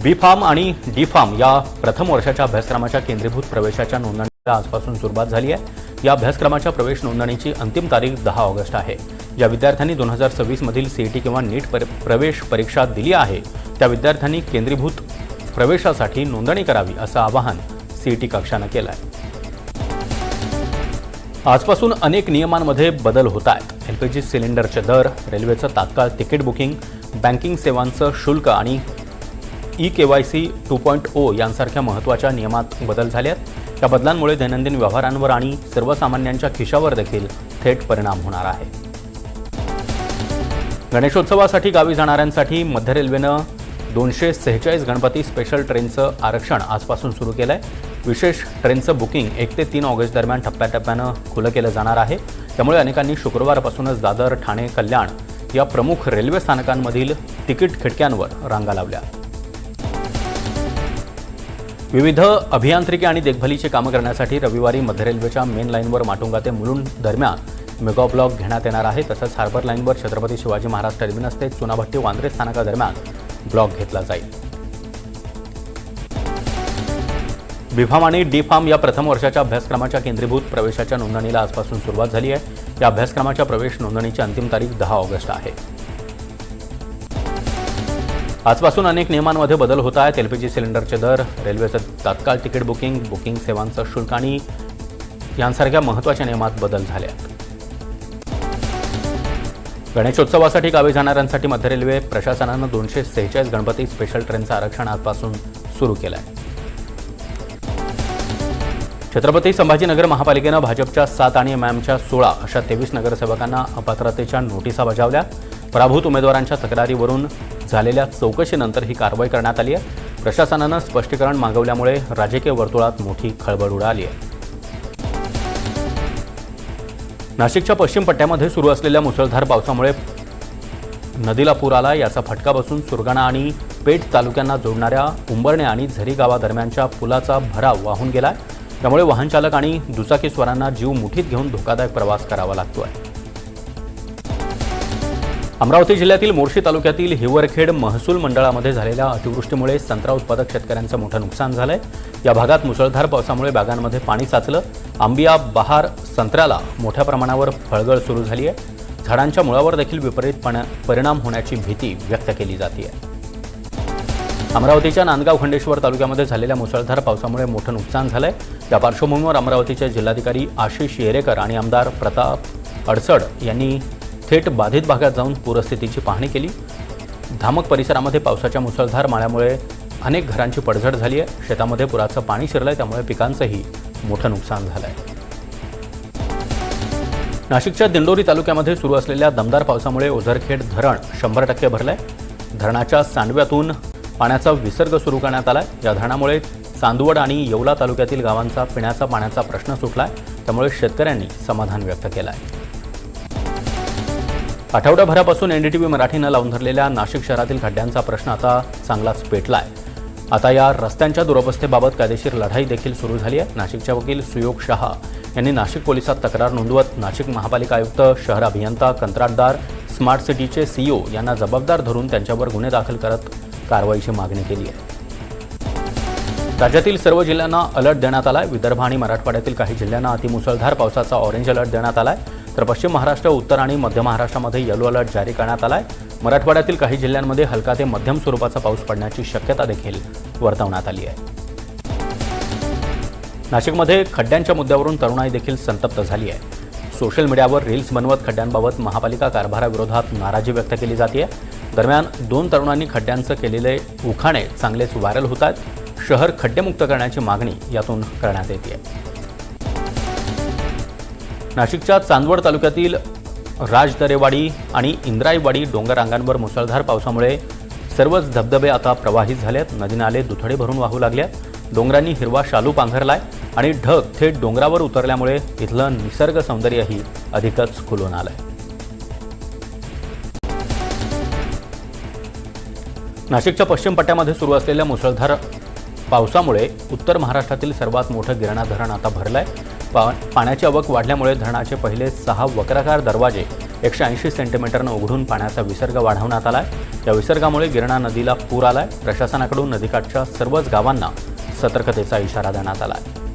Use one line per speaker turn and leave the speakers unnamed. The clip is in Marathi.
बी फार्म आणि डी फार्म या प्रथम वर्षाच्या अभ्यासक्रमाच्या केंद्रीभूत प्रवेशाच्या नोंदणीला आजपासून सुरुवात झाली आहे। या अभ्यासक्रमाच्या प्रवेश नोंदणीची अंतिम तारीख 10 ऑगस्ट आहे। ज्या विद्यार्थ्यांनी 2026 मधील सीईटी किंवा नीट प्रवेश परीक्षा दिली आहे त्या विद्यार्थ्यांनी केंद्रीभूत प्रवेशासाठी नोंदणी करावी असं आवाहन सीईटी कक्षाने केलं आहे। आजपासून अनेक नियमांमध्ये बदल होत आहेत। एलपीजी सिलेंडरचे दर, रेल्वेचं तात्काळ तिकीट बुकिंग, बँकिंग सेवांचं शुल्क आणि ई-केवायसी 2.0 यांसारख्या महत्त्वाच्या नियमात बदल झाले आहेत। या बदलांमुळे दैनंदिन व्यवहारांवर आणि सर्वसामान्यांच्या खिशावर देखील थेट परिणाम होणार आहे। गणेशोत्सवासाठी गावी जाणाऱ्यांसाठी मध्य रेल्वेनं 246 गणपती स्पेशल ट्रेनचं आरक्षण आजपासून सुरू केलं आहे। विशेष ट्रेनचं बुकिंग 1 ते 3 ऑगस्ट दरम्यान टप्प्याटप्प्यानं खुलं केलं जाणार आहे। त्यामुळे अनेकांनी शुक्रवारपासूनच दादर, ठाणे, कल्याण या प्रमुख रेल्वे स्थानकांमधील तिकीट खिडक्यांवर रांगा लावल्या। विविध अभियांत्रिकी आणि देखभालीची कामं करण्यासाठी रविवारी मध्य रेल्वेच्या मेन लाईनवर माटुंगा ते मुलुंड दरम्यान मेगा ब्लॉक घेण्यात येणार आहे। तसंच हार्बर लाईनवर छत्रपती शिवाजी महाराज टर्मिनस ते चुनाभट्टी वांद्रे स्थानकादरम्यान ब्लॉक घेतला जाईल। बी फार्म आणि डी फार्म या प्रथम वर्षाच्या अभ्यासक्रमाच्या केंद्रीभूत प्रवेशाच्या नोंदणीला आजपासून सुरुवात झाली आहे। या अभ्यासक्रमाच्या प्रवेश नोंदणीची अंतिम तारीख 10 ऑगस्ट आहे। आजपासून अनेक नियमांमध्ये बदल होत आहेत। एलपीजी सिलेंडरचे दर, रेल्वेचं तात्काळ तिकीट बुकिंग सेवांचं शुल्क आणि यांसारख्या महत्त्वाच्या नियमात बदल झाले आहेत। गणेशोत्सवासाठी गावी जाणाऱ्यांसाठी मध्य रेल्वे प्रशासनानं 246 गणपती स्पेशल ट्रेनचं आरक्षण आजपासून सुरू केलं आहे। छत्रपती संभाजीनगर महापालिकेनं भाजपच्या 7 आणि एमआयएमच्या 16 अशा 23 नगरसेवकांना अपात्रतेच्या नोटिसा बजावल्या। पराभूत उमेदवारांच्या तक्रारीवरून झालेल्या चौकशीनंतर ही कारवाई करण्यात आली आहे। प्रशासनानं स्पष्टीकरण मागवल्यामुळे राजकीय वर्तुळात मोठी खळबळ उडाली आहे। नाशिकच्या पश्चिम पट्ट्यामध्ये सुरू असलेल्या मुसळधार पावसामुळे नदीला पूर आला। याचा फटका बसून सुरगाणा आणि पेठ तालुक्यांना जोडणाऱ्या उंबरणे आणि झरी गावादरम्यानच्या पुलाचा भराव वाहून गेलाय। त्यामुळे वाहन चालक आणि दुचाकीस्वारांना जीव मुठीत घेऊन धोकादायक प्रवास करावा लागतोय। अमरावती जिल्ह्यातील मोर्शी तालुक्यातील हिवरखेड महसूल मंडळामध्ये झालेल्या अतिवृष्टीमुळे संत्रा उत्पादक शेतकऱ्यांचं मोठं नुकसान झालंय। या भागात मुसळधार पावसामुळे बागांमध्ये पाणी साचलं। आंबिया, बहार, संत्र्याला मोठ्या प्रमाणावर फळगळ सुरू झाली आहे। झाडांच्या मुळावर देखील विपरीत परिणाम होण्याची भीती व्यक्त केली जाते। अमरावतीच्या नांदगाव खंडेश्वर तालुक्यामध्ये झालेल्या मुसळधार पावसामुळे मोठं नुकसान झालंय। या पार्श्वभूमीवर अमरावतीचे जिल्हाधिकारी आशिष येरेकर आणि आमदार प्रताप अडसड यांनी थेट बाधित भागात जाऊन पूरस्थितीची पाहणी केली। धामक परिसरामध्ये पावसाच्या मुसळधार माऱ्यामुळे अनेक घरांची पडझड झाली आहे। शेतामध्ये पुराचं पाणी शिरलंय, त्यामुळे पिकांचंही मोठं नुकसान झालंय। नाशिकच्या दिंडोरी तालुक्यामध्ये सुरू असलेल्या दमदार पावसामुळे ओझरखेड धरण 100% भरलंय। धरणाच्या सांडव्यातून पाण्याचा विसर्ग सुरू करण्यात आलाय। या धरणामुळे चांदवड आणि येवला तालुक्यातील गावांचा पिण्याचा पाण्याचा प्रश्न सुटलाय। त्यामुळे शेतकऱ्यांनी समाधान व्यक्त केलंय। आठवड्याभरापासून एनडीटीव्ही मराठीनं लावून धरलेल्या नाशिक शहरातील खड्ड्यांचा प्रश्न आता चांगलाच पेटलाय। आता या रस्त्यांच्या दुरवस्थेबाबत कायदेशीर लढाई देखील सुरू झाली आहे। नाशिकच्या वकील सुयोग शहा यांनी नाशिक पोलिसात तक्रार नोंदवत नाशिक महापालिका आयुक्त, शहर अभियंता, कंत्राटदार, स्मार्ट सिटीचे सीईओ यांना जबाबदार धरून त्यांच्यावर गुन्हे दाखल करत कारवाईची मागणी केली आहे। राज्यातील सर्व जिल्ह्यांना अलर्ट देण्यात आलाय। विदर्भ आणि मराठवाड्यातील काही जिल्ह्यांना अतिमुसळधार पावसाचा ऑरेंज अलर्ट देण्यात आलाय, तर पश्चिम महाराष्ट्र, उत्तर आणि मध्य महाराष्ट्रामध्ये येलो अलर्ट जारी करण्यात आलाय। मराठवाड्यातील काही जिल्ह्यांमध्ये हलका ते मध्यम स्वरूपाचा पाऊस पडण्याची शक्यता देखील वर्तवण्यात आली आहे। नाशिकमध्ये खड्ड्यांच्या मुद्द्यावरून तरुणाई देखील संतप्त झाली आहे। सोशल मीडियावर रील्स बनवत खड्ड्यांबाबत महापालिका कारभाराविरोधात नाराजी व्यक्त केली जाते। दरम्यान 2 तरुणांनी खड्ड्यांचं केलेले उखाणे चांगलेच व्हायरल होत आहेत। शहर खड्डेमुक्त करण्याची मागणी यातून करण्यात येते। नाशिकच्या चांदवड तालुक्यातील राजदरेवाडी आणि इंद्राईवाडी डोंगर रांगांवर मुसळधार पावसामुळे सर्वच धबधबे आता प्रवाहित झालेत। नदी नाले दुथडी भरून वाहू लागले। डोंगरांनी हिरवा शालू पांघरलाय आणि ढग थेट डोंगरावर उतरल्यामुळे इथलं निसर्ग सौंदर्यही अधिकच खुलून आलंय। नाशिकच्या पश्चिम पट्ट्यामध्ये सुरू असलेल्या मुसळधार पावसामुळे उत्तर महाराष्ट्रातील सर्वात मोठं गिरणा धरण आता भरलंय। पाण्याची आवक वाढल्यामुळे धरणाचे पहिले 6 वक्राकार दरवाजे 180 सेंटीमीटरनं उघडून पाण्याचा विसर्ग वाढवण्यात आलाय। या विसर्गामुळे गिरणा नदीला पूर आलाय। प्रशासनाकडून नदीकाठच्या सर्वच गावांना सतर्कतेचा इशारा देण्यात आलाय।